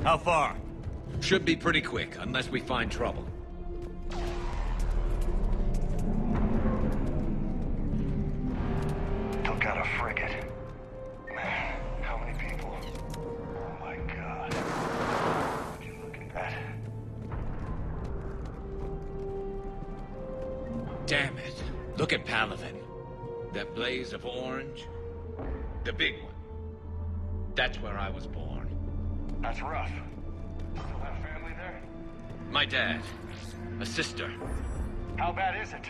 How far? Should be pretty quick, unless we find trouble. Took out a frigate. Man, how many people? Oh my god. Would you look at that? Damn it. Look at Palaven. That blaze of orange. The big one. That's where I was born. That's rough. Still have family there? My dad. A sister. How bad is it?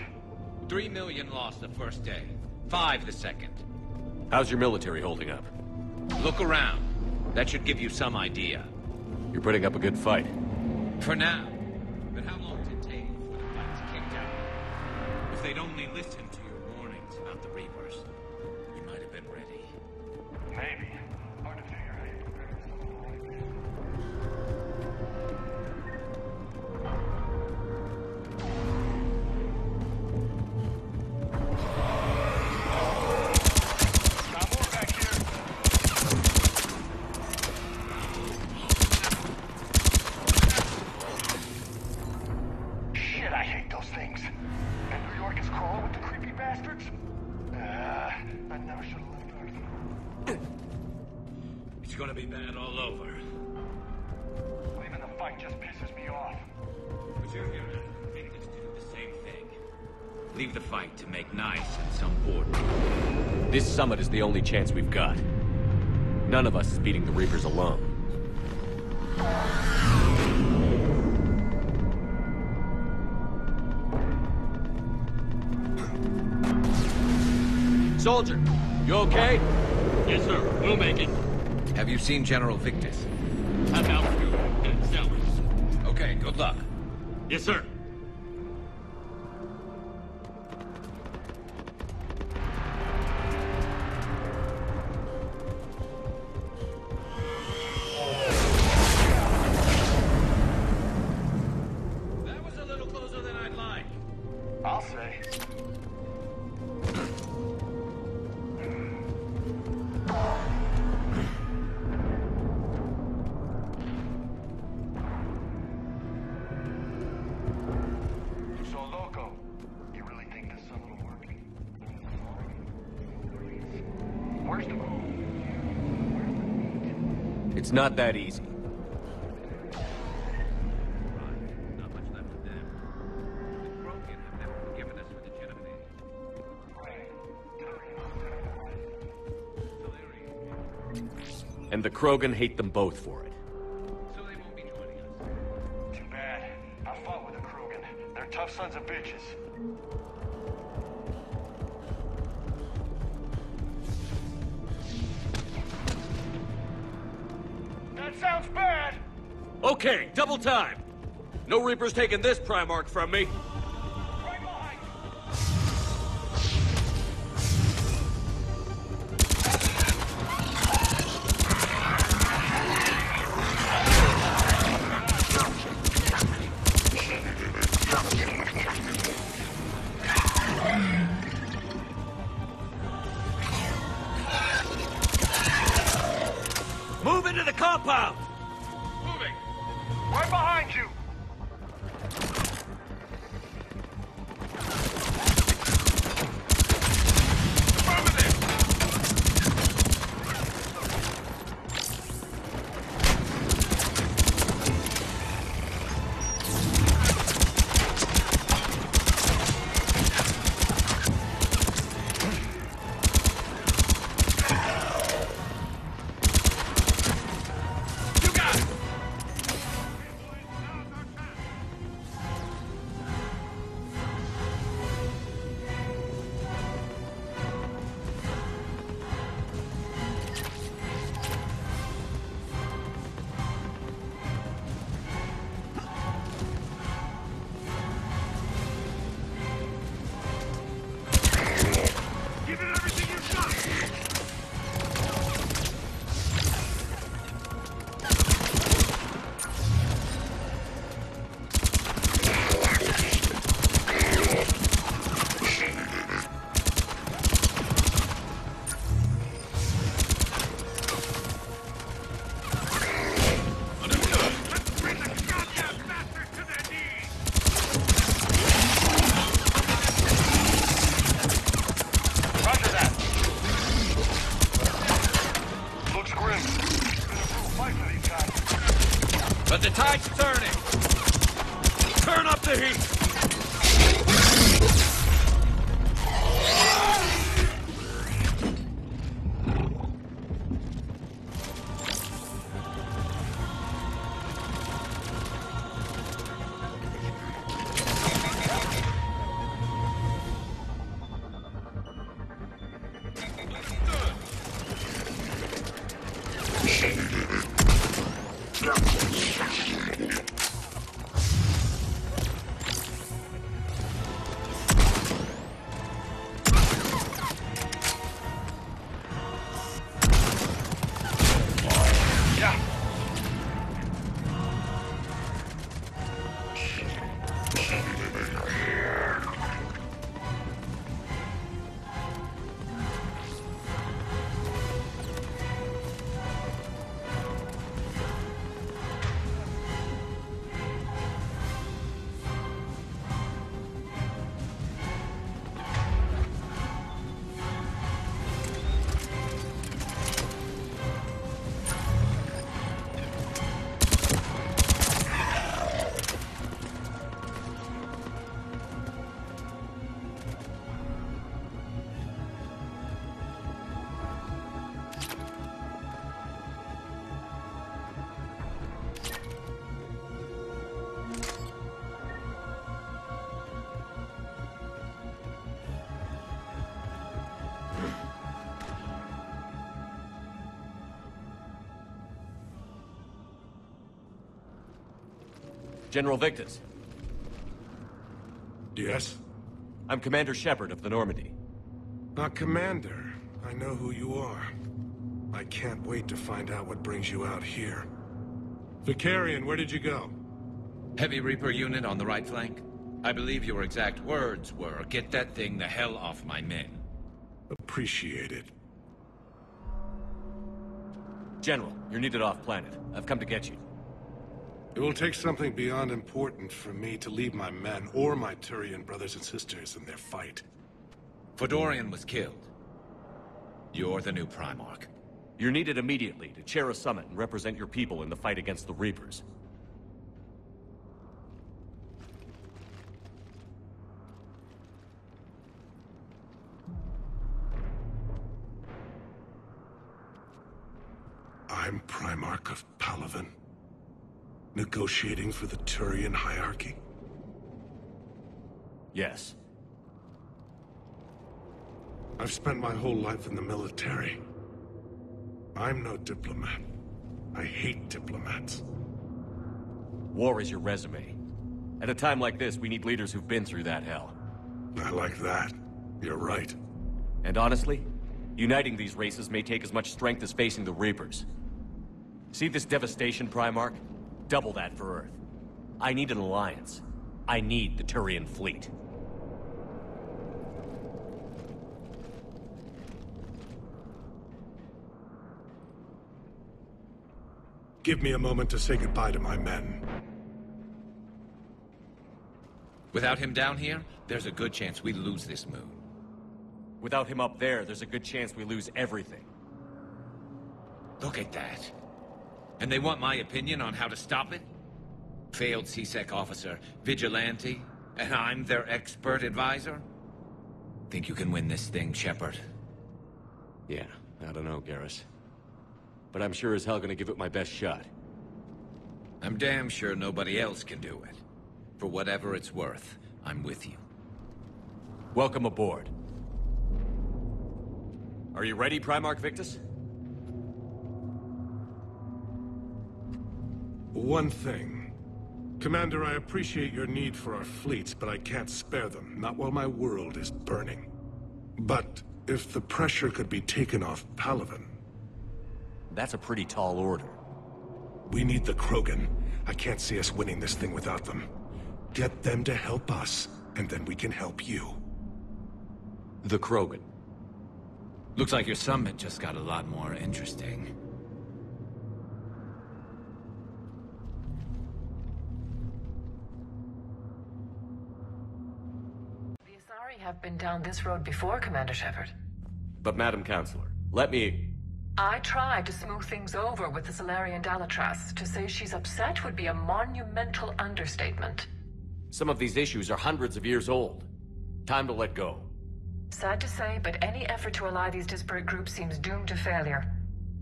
3 million lost the first day. 5 the second. How's your military holding up? Look around. That should give you some idea. You're putting up a good fight. For now. But how long did it take before the fight's kicked out? If they'd only listened to your warnings about the Reapers, you might have been ready. Maybe. Hard to figure how you prepare for something like this. Got more back here. Shit, I hate those things. And New York is crawling with the creepy bastards? I never should have left Earth. It's gonna be bad all over. Leaving the fight just pisses me off. But you're here to make us do the same thing. Leave the fight to make nice and some board. This summit is the only chance we've got. None of us is beating the Reapers alone. Soldier, you okay? Yes, sir. We'll make it. Have you seen General Victus? I'm out to Sellers. Okay, good luck. Yes, sir. That was a little closer than I'd like. I'll say. So, Loco, you really think this summit will work? Where's the moon? It's not that easy. Not much left of them. The Krogan have never forgiven us for the Genevieve. And the Krogan hate them both for it. So they won't be joining us. Too bad. I fought with the Krogan. They're tough sons of bitches. That sounds bad! Okay, double time. No Reapers taking this Primarch from me. Right behind you! Move into the compound! Moving! Right behind you! But the tide's turning. Turn up the heat! General Victus. Yes? I'm Commander Shepard of the Normandy. Commander. I know who you are. I can't wait to find out what brings you out here. Vicarian, where did you go? Heavy Reaper unit on the right flank. I believe your exact words were, "Get that thing the hell off my men." Appreciate it. General, you're needed off-planet. I've come to get you. It will take something beyond important for me to leave my men or my Turian brothers and sisters in their fight. Fodorian was killed. You're the new Primarch. You're needed immediately to chair a summit and represent your people in the fight against the Reapers. I'm Primarch of Palaven. Negotiating for the Turian hierarchy? Yes. I've spent my whole life in the military. I'm no diplomat. I hate diplomats. War is your resume. At a time like this, we need leaders who've been through that hell. I like that. You're right. And honestly, uniting these races may take as much strength as facing the Reapers. See this devastation, Primarch? Double that for Earth. I need an alliance. I need the Turian fleet. Give me a moment to say goodbye to my men. Without him down here, there's a good chance we lose this moon. Without him up there, there's a good chance we lose everything. Look at that. And they want my opinion on how to stop it? Failed CSEC officer, vigilante, and I'm their expert advisor? Think you can win this thing, Shepard? Yeah, I don't know, Garrus. But I'm sure as hell gonna give it my best shot. I'm damn sure nobody else can do it. For whatever it's worth, I'm with you. Welcome aboard. Are you ready, Primarch Victus? One thing. Commander, I appreciate your need for our fleets, but I can't spare them, not while my world is burning. But if the pressure could be taken off Palaven... That's a pretty tall order. We need the Krogan. I can't see us winning this thing without them. Get them to help us, and then we can help you. The Krogan. Looks like your summit just got a lot more interesting. The Asari have been down this road before, Commander Shepard. But Madam Counselor, let me... I tried to smooth things over with the Solarian Dalatras. To say she's upset would be a monumental understatement. Some of these issues are hundreds of years old. Time to let go. Sad to say, but any effort to ally these disparate groups seems doomed to failure.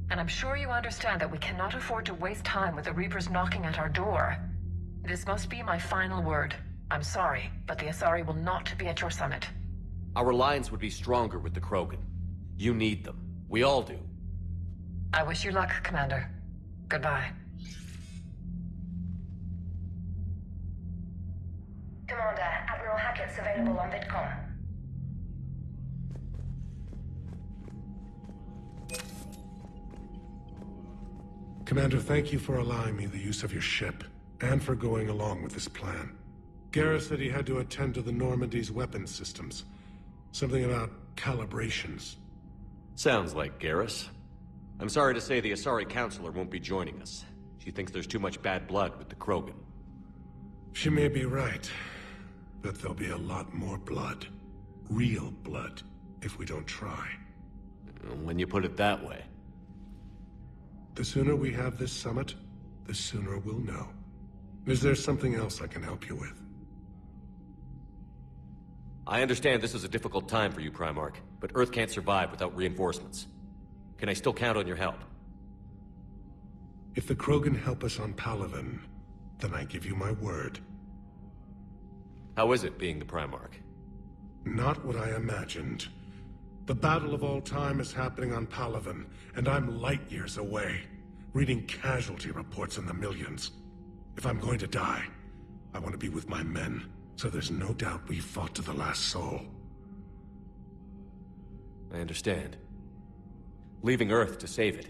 And I'm sure you understand that we cannot afford to waste time with the Reapers knocking at our door. This must be my final word. I'm sorry, but the Asari will not be at your summit. Our alliance would be stronger with the Krogan. You need them. We all do. I wish you luck, Commander. Goodbye. Commander, Admiral Hackett's available on VidCom. Commander, thank you for allowing me the use of your ship, and for going along with this plan. Garrus said he had to attend to the Normandy's weapons systems. Something about calibrations. Sounds like Garrus. I'm sorry to say the Asari Counselor won't be joining us. She thinks there's too much bad blood with the Krogan. She may be right, but there'll be a lot more blood. Real blood, if we don't try. When you put it that way. The sooner we have this summit, the sooner we'll know. Is there something else I can help you with? I understand this is a difficult time for you, Primarch, but Earth can't survive without reinforcements. Can I still count on your help? If the Krogan help us on Palaven, then I give you my word. How is it being the Primarch? Not what I imagined. The battle of all time is happening on Palaven, and I'm light years away, reading casualty reports in the millions. If I'm going to die, I want to be with my men, so there's no doubt we fought to the last soul. I understand. Leaving Earth to save it.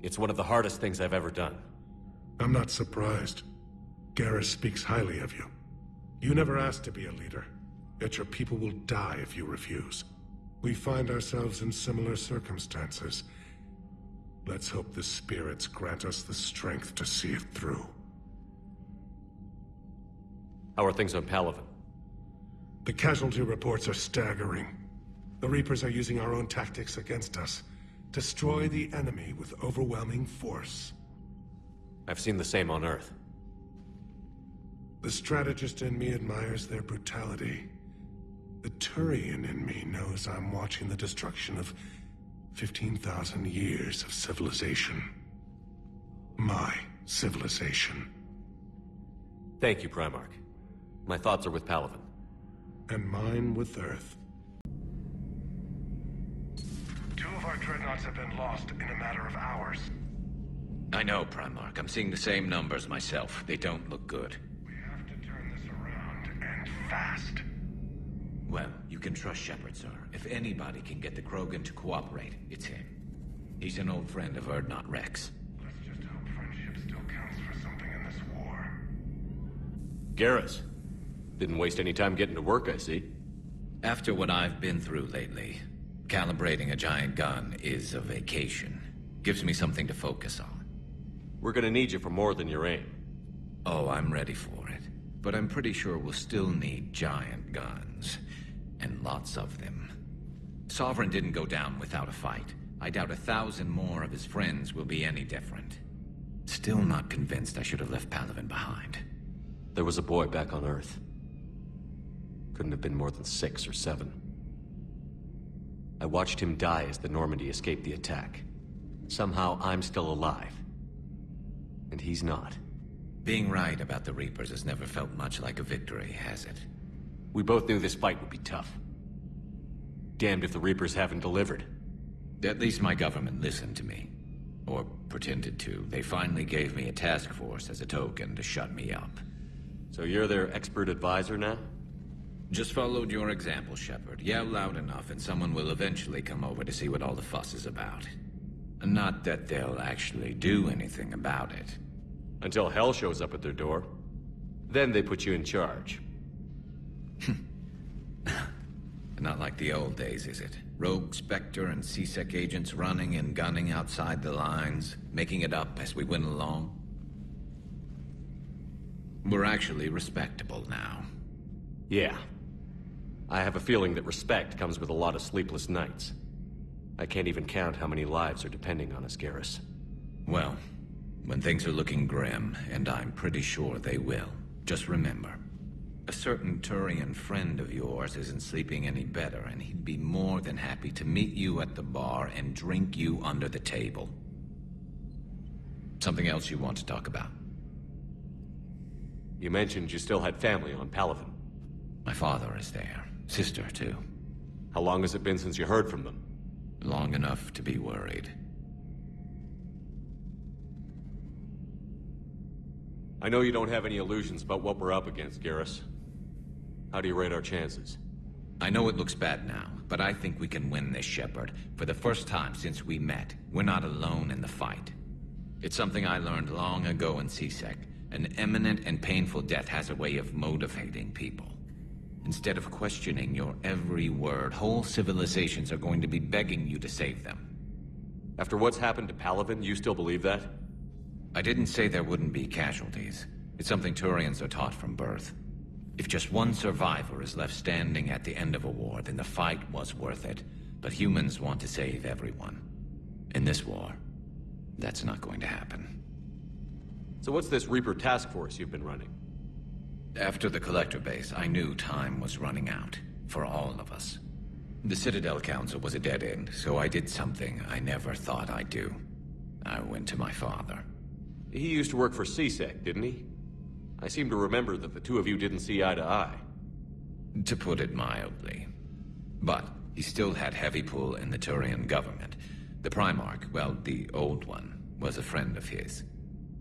It's one of the hardest things I've ever done. I'm not surprised. Garrus speaks highly of you. You never asked to be a leader, yet your people will die if you refuse. We find ourselves in similar circumstances. Let's hope the spirits grant us the strength to see it through. How are things on Palaven? The casualty reports are staggering. The Reapers are using our own tactics against us. Destroy the enemy with overwhelming force. I've seen the same on Earth. The strategist in me admires their brutality. The Turian in me knows I'm watching the destruction of 15,000 years of civilization. My civilization. Thank you, Primarch. My thoughts are with Palaven. And mine with Earth. 2 of our dreadnoughts have been lost in a matter of hours. I know, Primarch. I'm seeing the same numbers myself. They don't look good. We have to turn this around, and fast. Well, you can trust Shepard, sir. If anybody can get the Krogan to cooperate, it's him. He's an old friend of Urdnot Rex. Let's just hope friendship still counts for something in this war. Garrus. Didn't waste any time getting to work, I see. After what I've been through lately, calibrating a giant gun is a vacation. Gives me something to focus on. We're gonna need you for more than your aim. Oh, I'm ready for it. But I'm pretty sure we'll still need giant guns. And lots of them. Sovereign didn't go down without a fight. I doubt 1,000 more of his friends will be any different. Still not convinced I should have left Palaven behind. There was a boy back on Earth. Couldn't have been more than 6 or 7. I watched him die as the Normandy escaped the attack. Somehow I'm still alive. And he's not. Being right about the Reapers has never felt much like a victory, has it? We both knew this fight would be tough. Damned if the Reapers haven't delivered. At least my government listened to me. Or pretended to. They finally gave me a task force as a token to shut me up. So you're their expert advisor now? Just followed your example, Shepard. Yell loud enough and someone will eventually come over to see what all the fuss is about. Not that they'll actually do anything about it. Until hell shows up at their door. Then they put you in charge. Not like the old days, is it? Rogue Spectre and C-Sec agents running and gunning outside the lines, making it up as we went along. We're actually respectable now. Yeah. I have a feeling that respect comes with a lot of sleepless nights. I can't even count how many lives are depending on us, Garrus. Well, when things are looking grim, and I'm pretty sure they will, just remember, a certain Turian friend of yours isn't sleeping any better, and he'd be more than happy to meet you at the bar and drink you under the table. Something else you want to talk about? You mentioned you still had family on Palaven. My father is there. Sister, too. How long has it been since you heard from them? Long enough to be worried. I know you don't have any illusions about what we're up against, Garrus. How do you rate our chances? I know it looks bad now, but I think we can win this, Shepard. For the first time since we met, we're not alone in the fight. It's something I learned long ago in CSEC. An imminent and painful death has a way of motivating people. Instead of questioning your every word, whole civilizations are going to be begging you to save them. After what's happened to Palaven, you still believe that? I didn't say there wouldn't be casualties. It's something Turians are taught from birth. If just one survivor is left standing at the end of a war, then the fight was worth it. But humans want to save everyone. In this war, that's not going to happen. So what's this Reaper task force you've been running? After the Collector base, I knew time was running out. For all of us. The Citadel Council was a dead end, so I did something I never thought I'd do. I went to my father. He used to work for CSEC, didn't he? I seem to remember that the two of you didn't see eye to eye. To put it mildly. But he still had heavy pull in the Turian government. The Primarch, well, the old one, was a friend of his.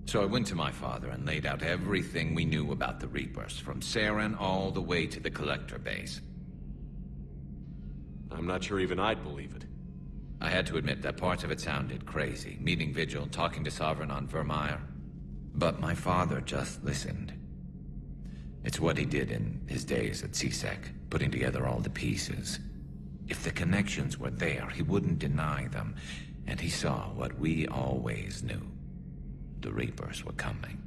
So I went to my father and laid out everything we knew about the Reapers, from Saren all the way to the Collector base. I'm not sure even I'd believe it. I had to admit that parts of it sounded crazy, meeting Vigil, talking to Sovereign on Vermeer. But my father just listened. It's what he did in his days at CSEC, putting together all the pieces. If the connections were there, he wouldn't deny them, and he saw what we always knew. The Reapers were coming.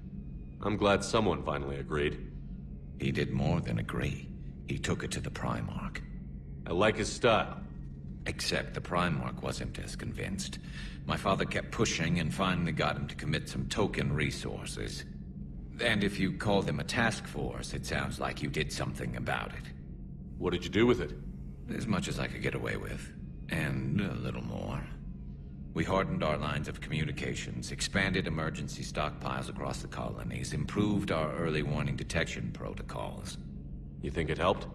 I'm glad someone finally agreed. He did more than agree. He took it to the Primarch. I like his style. Except the Primarch wasn't as convinced. My father kept pushing and finally got him to commit some token resources. And if you call them a task force, it sounds like you did something about it. What did you do with it? As much as I could get away with. And a little more. We hardened our lines of communications, expanded emergency stockpiles across the colonies, improved our early warning detection protocols. You think it helped?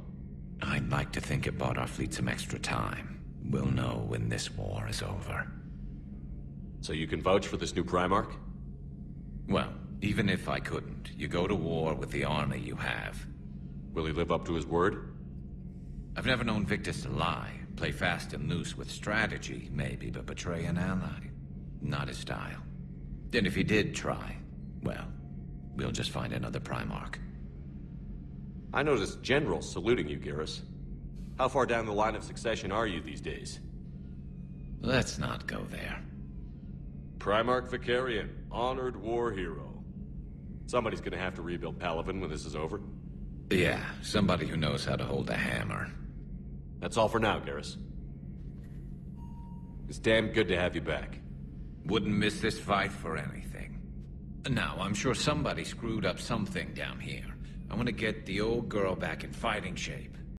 I'd like to think it bought our fleet some extra time. We'll know when this war is over. So you can vouch for this new Primarch? Well, even if I couldn't, you go to war with the army you have. Will he live up to his word? I've never known Victus to lie. Play fast and loose with strategy, maybe, but betray an ally. Not his style. And if he did try, well, we'll just find another Primarch. I noticed generals saluting you, Garrus. How far down the line of succession are you these days? Let's not go there. Primarch Vicarian, honored war hero. Somebody's gonna have to rebuild Palaven when this is over. Yeah, somebody who knows how to hold a hammer. That's all for now, Garrus. It's damn good to have you back. Wouldn't miss this fight for anything. Now, I'm sure somebody screwed up something down here. I want to get the old girl back in fighting shape.